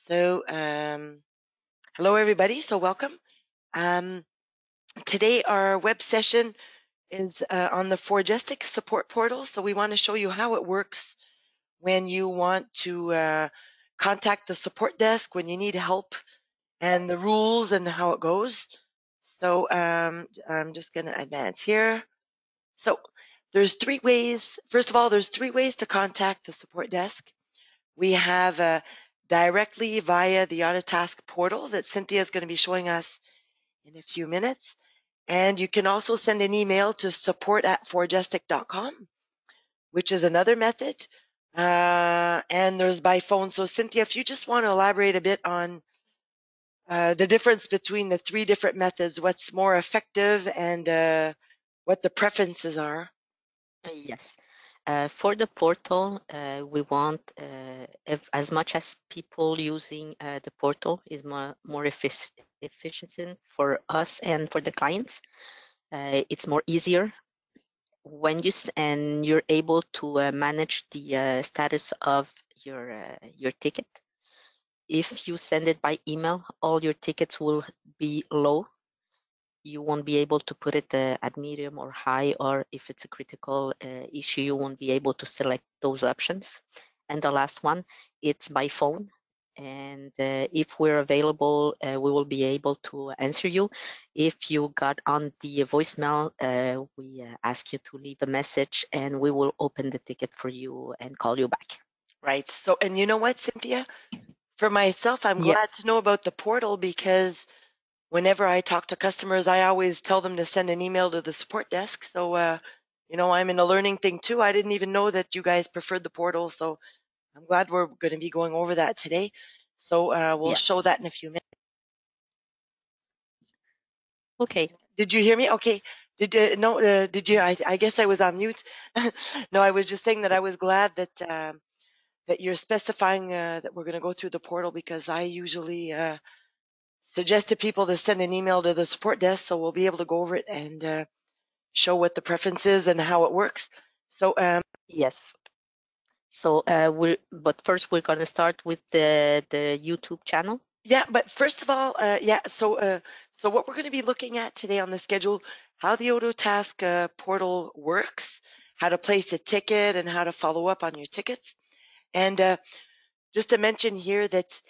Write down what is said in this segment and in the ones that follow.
So, hello everybody. So welcome. Today our web session is on the Forgestik support portal. So we want to show you how it works when you want to contact the support desk when you need help and the rules and how it goes. So I'm just going to advance here. So there's three ways. First of all, there's three ways to contact the support desk. We have directly via the Autotask portal that Cynthia is going to be showing us in a few minutes. And you can also send an email to support@forgestik.com, which is another method. And there's by phone. So Cynthia, if you just want to elaborate a bit on the difference between the three different methods, what's more effective and what the preferences are. Yes. For the portal, we want if as much as people using the portal is more efficient for us and for the clients. It's more easier when and you're able to manage the status of your ticket. If you send it by email, all your tickets will be low. You won't be able to put it at medium or high, or if it's a critical issue, you won't be able to select those options. And the last one, it's by phone. And if we're available, we will be able to answer you. If you got on the voicemail, we ask you to leave a message and we will open the ticket for you and call you back. Right. So, and you know what, Cynthia? For myself, I'm Yeah. glad to know about the portal because whenever I talk to customers, I always tell them to send an email to the support desk. So, I'm in a learning thing too. I didn't even know that you guys preferred the portal. So I'm glad we're going to be going over that today. So we'll show that in a few minutes. Okay. Did you hear me? Okay. Did you? I guess I was on mute. No, I was just saying that I was glad that you're specifying that we're going to go through the portal because I usually suggest to people to send an email to the support desk so we'll be able to go over it and show what the preference is and how it works. So yes. So but first we're going to start with the YouTube channel. Yeah, but first of all, so what we're going to be looking at today on the schedule, how the Autotask portal works, how to place a ticket, and how to follow up on your tickets. And just to mention here that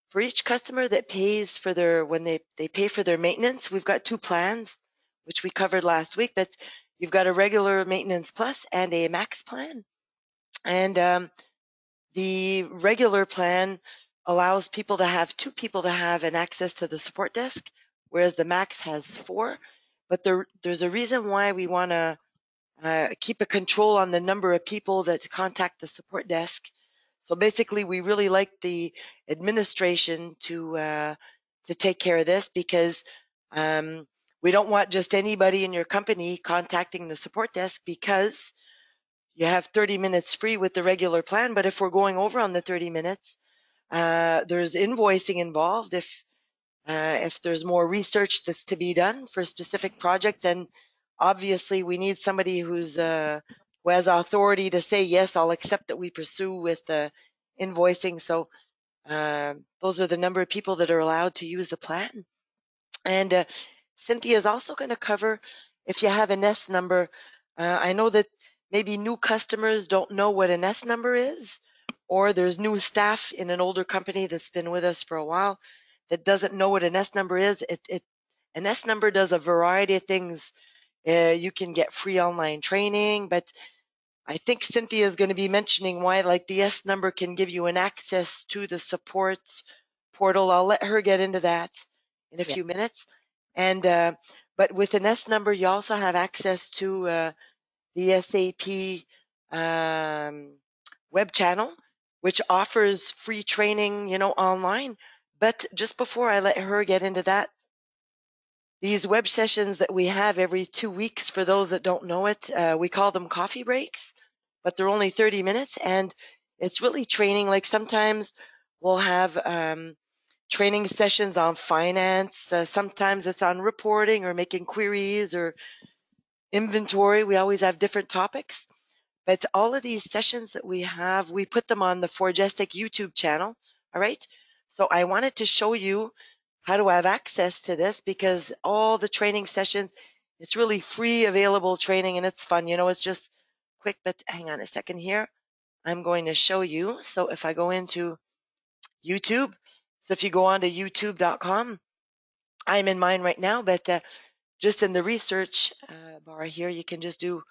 for each customer that pays for when they pay for their maintenance, we've got two plans, which we covered last week. That's you've got a regular maintenance plus and a max plan. And the regular plan allows two people to have an access to the support desk, whereas the max has four. But there's a reason why we want to keep a control on the number of people that contact the support desk. So basically, we really like the administration to take care of this because we don't want just anybody in your company contacting the support desk because you have 30 minutes free with the regular plan. But if we're going over on the 30 minutes, there's invoicing involved if there's more research that's to be done for specific projects. And obviously, we need somebody who has authority to say, yes, I'll accept that we pursue with invoicing. So those are the number of people that are allowed to use the plan. And Cynthia is also going to cover if you have an S number. I know that maybe new customers don't know what an S number is, or there's new staff in an older company that's been with us for a while that doesn't know what an S number is. An S number does a variety of things. You can get free online training, but I think Cynthia is going to be mentioning why, like the S number can give you an access to the support portal. I'll let her get into that in a few minutes. And but with an S number, you also have access to the SAP web channel, which offers free training, online. But just before I let her get into that, these web sessions that we have every 2 weeks, for those that don't know it, we call them coffee breaks, but they're only 30 minutes. And it's really training. Like sometimes we'll have training sessions on finance. Sometimes it's on reporting or making queries or inventory. We always have different topics. But all of these sessions that we have, we put them on the Forgestik YouTube channel. All right. So I wanted to show you how to have access to this because all the training sessions, it's really free available training and it's fun. It's just quick, but hang on a second here. I'm going to show you. So if I go into YouTube, so if you go on to youtube.com, I'm in mine right now, but just in the research bar here, you can just do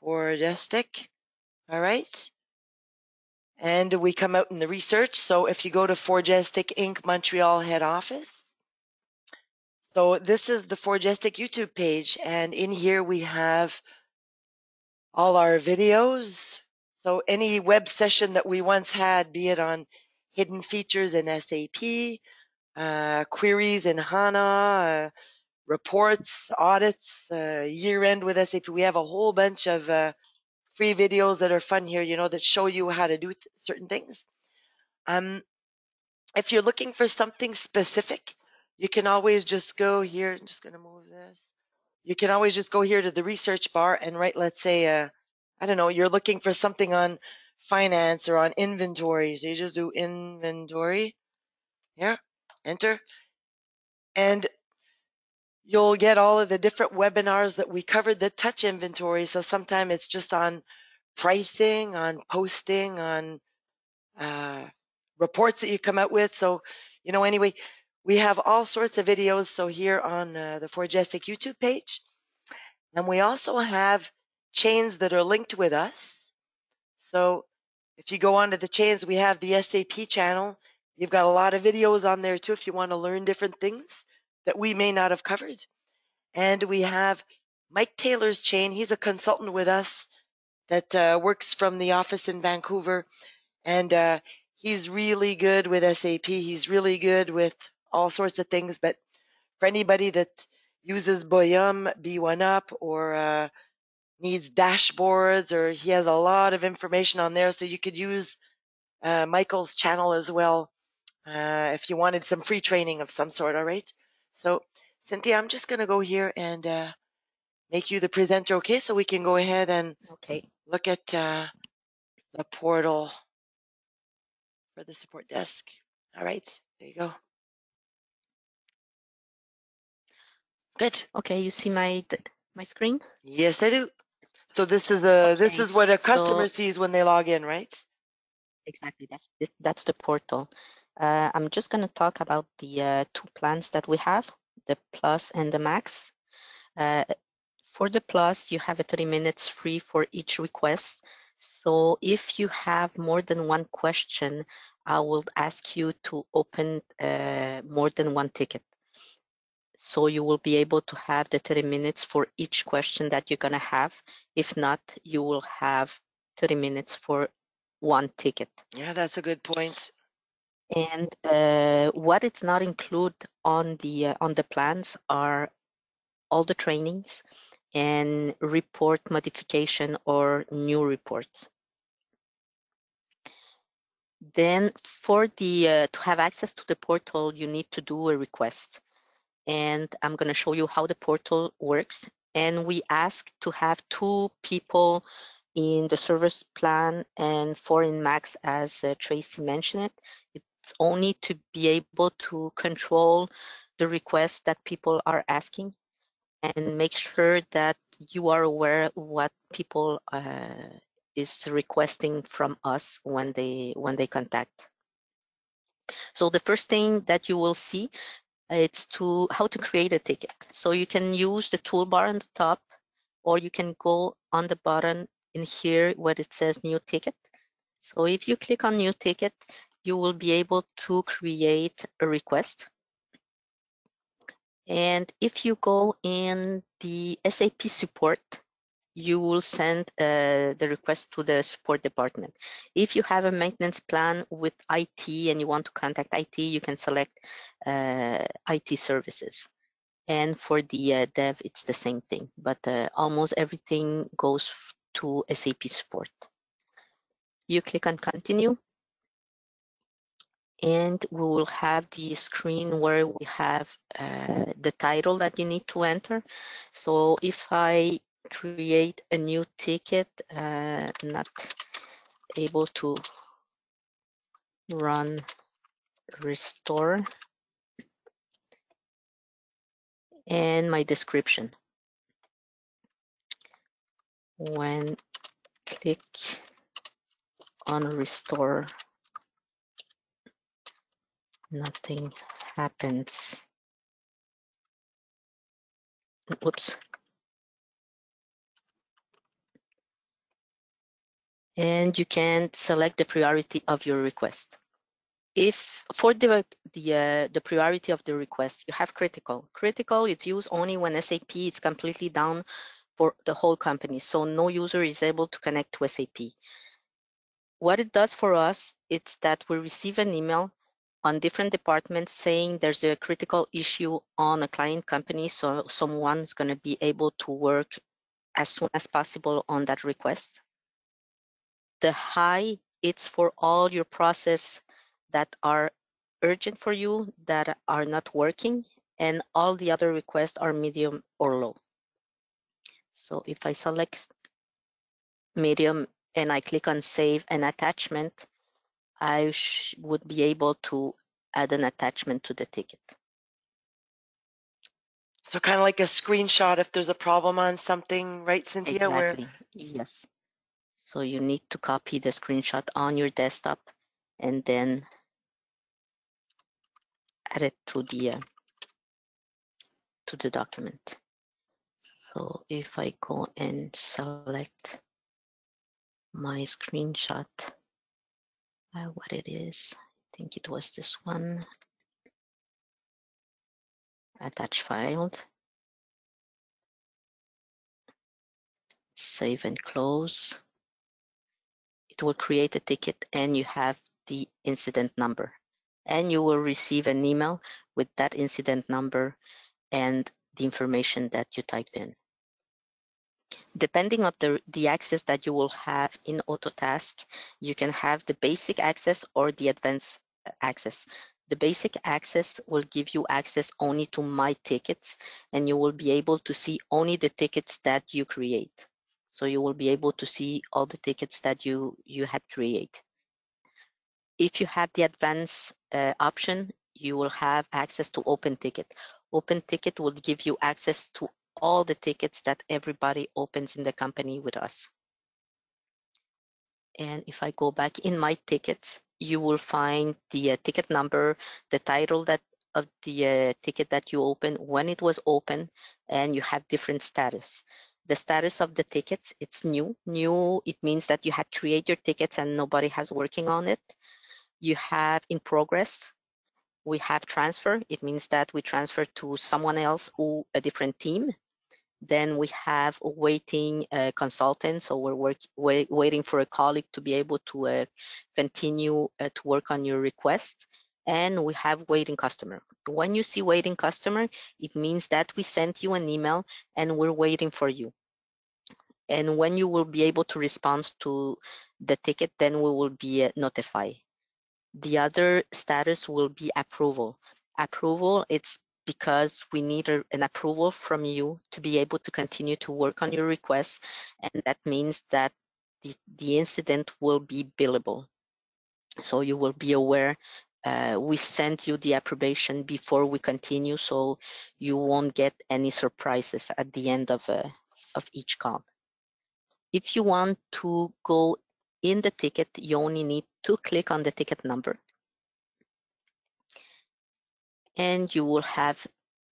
Forgestik. All right. And we come out in the research. So if you go to Forgestik Inc. Montreal head office, so this is the Forgestik YouTube page. And in here we have all our videos. So any web session that we once had, be it on hidden features in SAP, queries in HANA, reports, audits, year end with SAP. We have a whole bunch of free videos that are fun here, that show you how to do certain things. If you're looking for something specific, you can always just go here. I'm just going to move this. You can always just go here to the research bar and write, let's say, I don't know, you're looking for something on finance or on inventory. So you just do inventory here, enter, and you'll get all of the different webinars that we covered that touch inventory. So sometimes it's just on pricing, on posting, on reports that you come out with. So, anyway, we have all sorts of videos. So here on the Forgestik YouTube page, and we also have chains that are linked with us. So if you go onto the chains, we have the SAP channel. You've got a lot of videos on there too if you want to learn different things that we may not have covered. And we have Mike Taylor's chain. He's a consultant with us that works from the office in Vancouver. And he's really good with SAP. He's really good with all sorts of things. But for anybody that uses Boyum, B1UP, or needs dashboards, or he has a lot of information on there. So you could use Michael's channel as well if you wanted some free training of some sort. All right. So Cynthia, I'm just going to go here and make you the presenter, okay? So we can go ahead and look at the portal for the support desk. All right, there you go. Good. Okay, you see my screen? Yes, I do. So this is what a customer sees when they log in, right? Exactly. That's the portal. I'm just going to talk about the two plans that we have, the Plus and the Max. For the Plus, you have a 30 minutes free for each request. So if you have more than one question, I will ask you to open more than one ticket. So you will be able to have the 30 minutes for each question that you're going to have. If not, you will have 30 minutes for one ticket. Yeah, that's a good point. And what it's not include on the plans are all the trainings and report modification or new reports. Then for the to have access to the portal, you need to do a request. And I'm going to show you how the portal works. And we ask to have 2 people in the service plan and 4 in Max, as Tracy mentioned it. It's only to be able to control the requests that people are asking and make sure that you are aware what people is requesting from us when they contact. So the first thing that you will see, it's how to create a ticket. So you can use the toolbar on the top, or you can go on the button in here where it says new ticket. So if you click on new ticket, you will be able to create a request. And if you go in the SAP support, you will send the request to the support department. If you have a maintenance plan with IT and you want to contact IT, you can select IT services. And for the dev, it's the same thing, but almost everything goes to SAP support. You click on continue, and we will have the screen where we have the title that you need to enter. So if I create a new ticket, not able to run restore, and my description. When click on restore, nothing happens. Oops. And you can select the priority of your request. If for the priority of the request, you have critical. Critical is used only when SAP is completely down for the whole company, so no user is able to connect to SAP. What it does for us, it's that we receive an email on different departments saying there's a critical issue on a client company, so someone's going to be able to work as soon as possible on that request. The high, it's for all your process that are urgent for you, that are not working, and all the other requests are medium or low. So if I select medium and I click on save an attachment, I would be able to add an attachment to the ticket. So kind of like a screenshot if there's a problem on something, right, Cynthia? Exactly, yes. So you need to copy the screenshot on your desktop and then add it to the document. So if I go and select my screenshot, what it is, I think it was this one, attach file, save and close. It will create a ticket and you have the incident number. And you will receive an email with that incident number and the information that you type in. Depending on the access that you will have in Autotask, you can have the basic access or the advanced access. The basic access will give you access only to my tickets, and you will be able to see only the tickets that you create. So you will be able to see all the tickets that you had created. If you have the advanced option, you will have access to Open Ticket. Open Ticket will give you access to all the tickets that everybody opens in the company with us. And if I go back in my tickets, you will find the ticket number, the title of the ticket that you open, when it was open, and you have different status. The status of the tickets, it's new. New, it means that you had created your tickets and nobody has working on it. You have in progress. We have transfer. It means that we transfer to someone else or a different team. Then we have waiting consultant. So we're waiting for a colleague to be able to continue to work on your request. And we have waiting customer. When you see waiting customer, it means that we sent you an email and we're waiting for you. And when you will be able to respond to the ticket, then we will be notified. The other status will be approval. Approval, it's because we need an approval from you to be able to continue to work on your request. And that means that the incident will be billable. So you will be aware we sent you the approbation before we continue, so you won't get any surprises at the end of each call. If you want to go in the ticket, you only need to click on the ticket number and you will have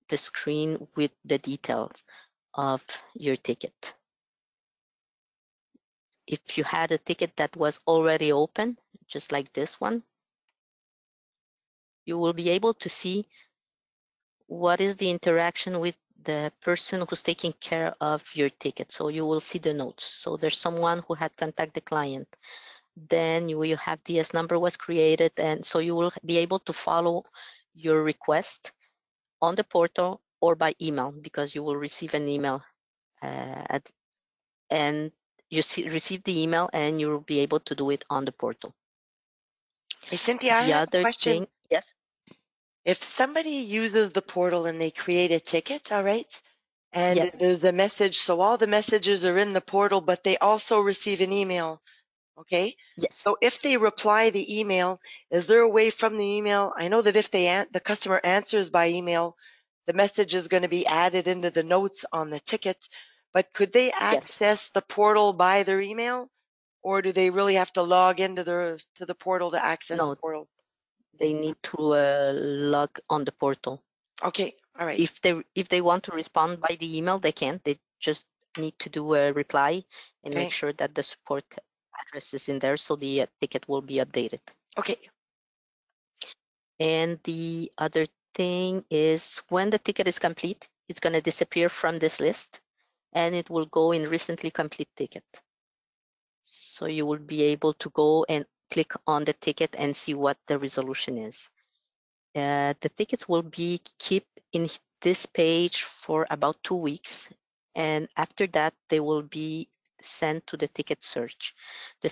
the screen with the details of your ticket. If you had a ticket that was already open, just like this one, you will be able to see what is the interaction with the person who's taking care of your ticket. So you will see the notes. So there's someone who had contacted the client. Then you have DS number was created. And so you will be able to follow your request on the portal or by email, because you will receive an email and you receive the email and you will be able to do it on the portal. Hey, Cynthia, I The have a other question. thing, yes? If somebody uses the portal and they create a ticket, all right, and Yes. there's a message, so all the messages are in the portal, but they also receive an email Okay. Yes. So if they reply the email, is there a way from the email? I know that if the customer answers by email, the message is going to be added into the notes on the ticket. But could they Yes. access the portal by their email, or do they really have to log into the portal to access the No, portal? they need to log on the portal. Okay. All right. If they want to respond by the email, they can. They just need to do a reply and make Okay. sure that the support address is in there so the ticket will be updated. Okay. And the other thing is when the ticket is complete, it's going to disappear from this list and it will go in recently complete ticket. So you will be able to go and click on the ticket and see what the resolution is. The tickets will be kept in this page for about 2 weeks. And after that, they will be sent to the ticket search. The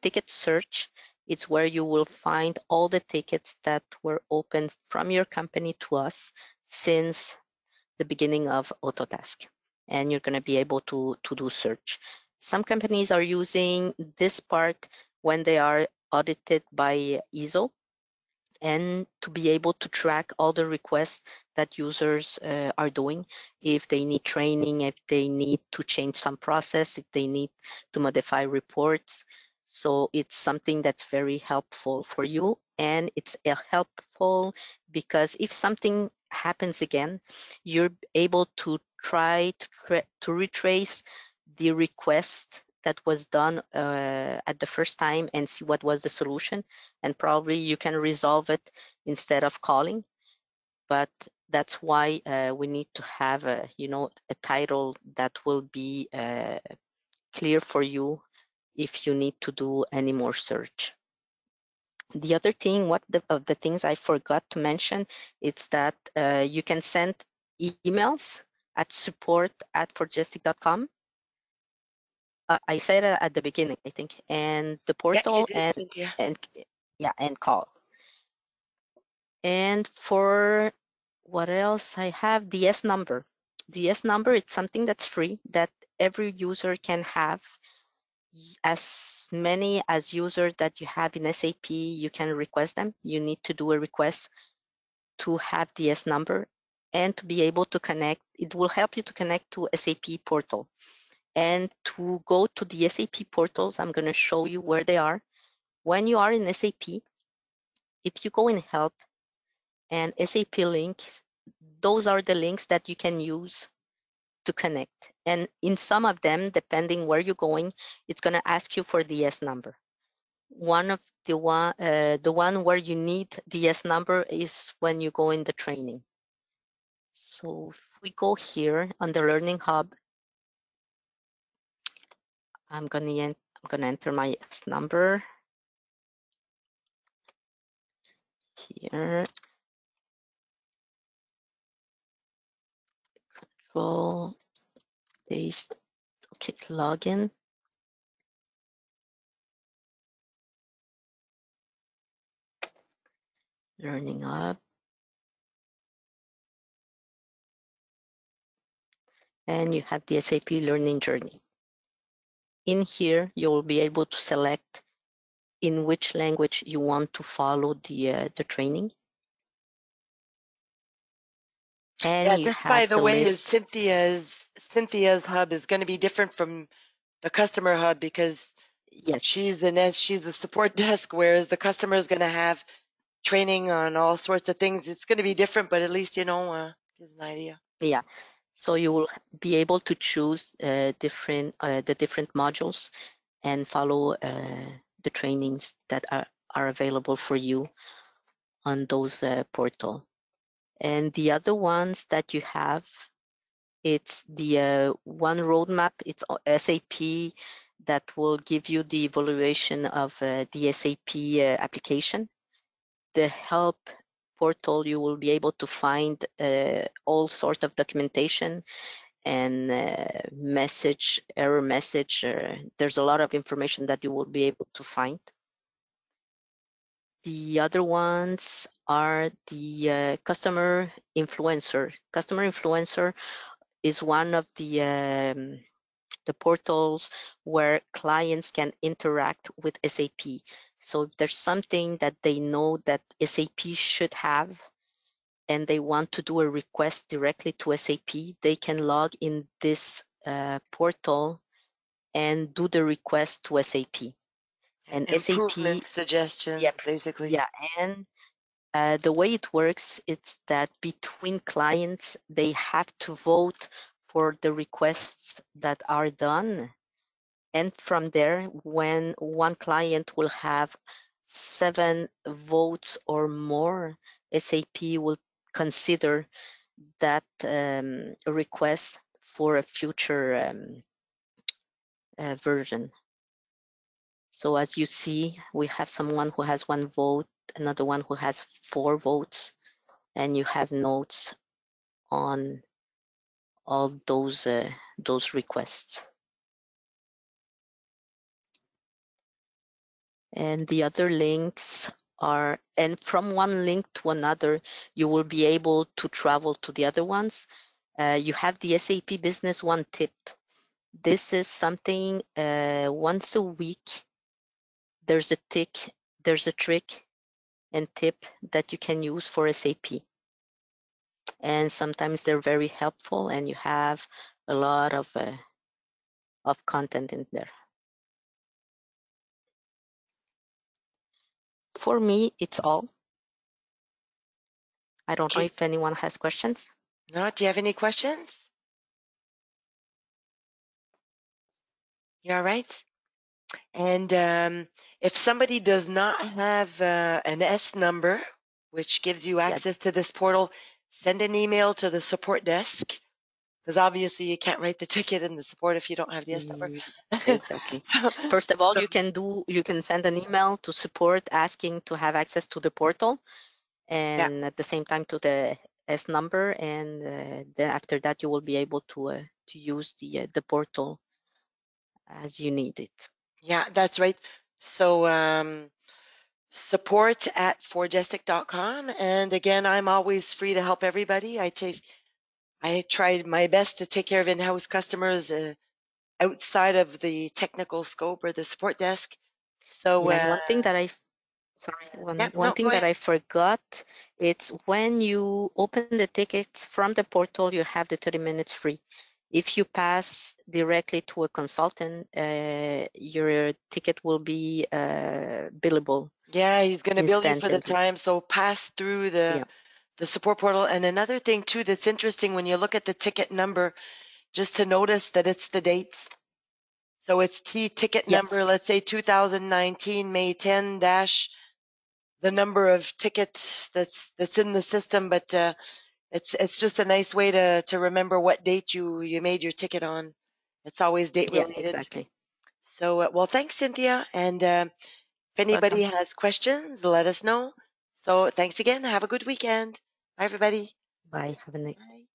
ticket search is where you will find all the tickets that were opened from your company to us since the beginning of Autotask. And you're going to be able to do search. Some companies are using this part when they are audited by ISO and to be able to track all the requests that users are doing. If they need training, if they need to change some process, if they need to modify reports. So it's something that's very helpful for you. And it's helpful because if something happens again, you're able to try to retrace the request that was done at the first time and see what was the solution, and probably you can resolve it instead of calling. But that's why we need to have a title that will be clear for you if you need to do any more search. The other thing, of the things I forgot to mention, it's that you can send emails at support@forgestik.com. I said it at the beginning, I think, and the Yeah, you portal did, Cynthia. and yeah, and call. And for what else I have, the S number. The S number is something that's free that every user can have. As many as users that you have in SAP, you can request them. You need to do a request to have the S number and to be able to connect. It will help you to connect to SAP portal. And to go to the SAP portals, I'm going to show you where they are. When you are in SAP, if you go in help and SAP links, those are the links that you can use to connect. And in some of them, depending where you're going, it's going to ask you for the S number. One of the one where you need the S number is when you go in the training. So if we go here on the Learning Hub, I'm gonna enter my S number here. Control paste. Okay, login. Learning Hub. And you have the SAP Learning Journey. In here, you will be able to select in which language you want to follow the training. And Yeah, you just by have the the way, is list. Cynthia's hub is going to be different from the customer hub because Yes, she's the support desk, whereas the customer is going to have training on all sorts of things. It's going to be different, but at least gives an idea. yeah. So you will be able to choose the different modules and follow the trainings that are available for you on those portal. And the other ones that you have, it's the one roadmap. It's SAP that will give you the evaluation of the SAP application. The help portal, you will be able to find all sorts of documentation and error message. There's a lot of information that you will be able to find. The other ones are the customer influencer. Customer influencer is one of the the portals where clients can interact with SAP. So if there's something that they know that SAP should have and they want to do a request directly to SAP, they can log in this portal and do the request to SAP. And Improvement SAP, suggestions, yep, basically. yeah, and the way it works, it's that between clients, they have to vote for the requests that are done. And from there, when one client will have 7 votes or more, SAP will consider that request for a future version. So as you see, we have someone who has 1 vote, another one who has 4 votes, and you have notes on all those requests. And the other links are, and from one link to another, you will be able to travel to the other ones. You have the SAP Business One tip. This is something once a week, there's a trick and tip that you can use for SAP. And sometimes they're very helpful and you have a lot of content in there. For me, it's all. I don't know Okay. if anyone has questions. No, do you have any questions? You all right? And if somebody does not have an S number, which gives you Yeah, access to this portal, send an email to the support desk, because obviously you can't write the ticket in the support if you don't have the S number. exactly. so, First of all, so, you can send an email to support asking to have access to the portal, yeah, and at the same time to the S number, and then after that you will be able to use the portal as you need it. yeah, that's right. So support at forgestik.com. And again, I'm always free to help everybody. I tried my best to take care of in-house customers outside of the technical scope or the support desk. So Yeah, and one thing that I sorry, yeah, one no, thing go that ahead. I forgot, it's when you open the tickets from the portal, you have the 30 minutes free. If you pass directly to a consultant, your ticket will be billable Yeah, he's going to bill you for the instantly. time. So pass through Yeah. the support portal. And another thing too that's interesting when you look at the ticket number, just to notice that it's the dates. So it's T ticket Yes. number, let's say 2019 May 10 dash the number of tickets that's in the system, but it's just a nice way to remember what date you made your ticket on. It's always date Yeah, related. exactly. So well, thanks, Cynthia. And if anybody Welcome. has questions, let us know. So thanks again. Have a good weekend. Bye, everybody. Bye. Have a nice Bye.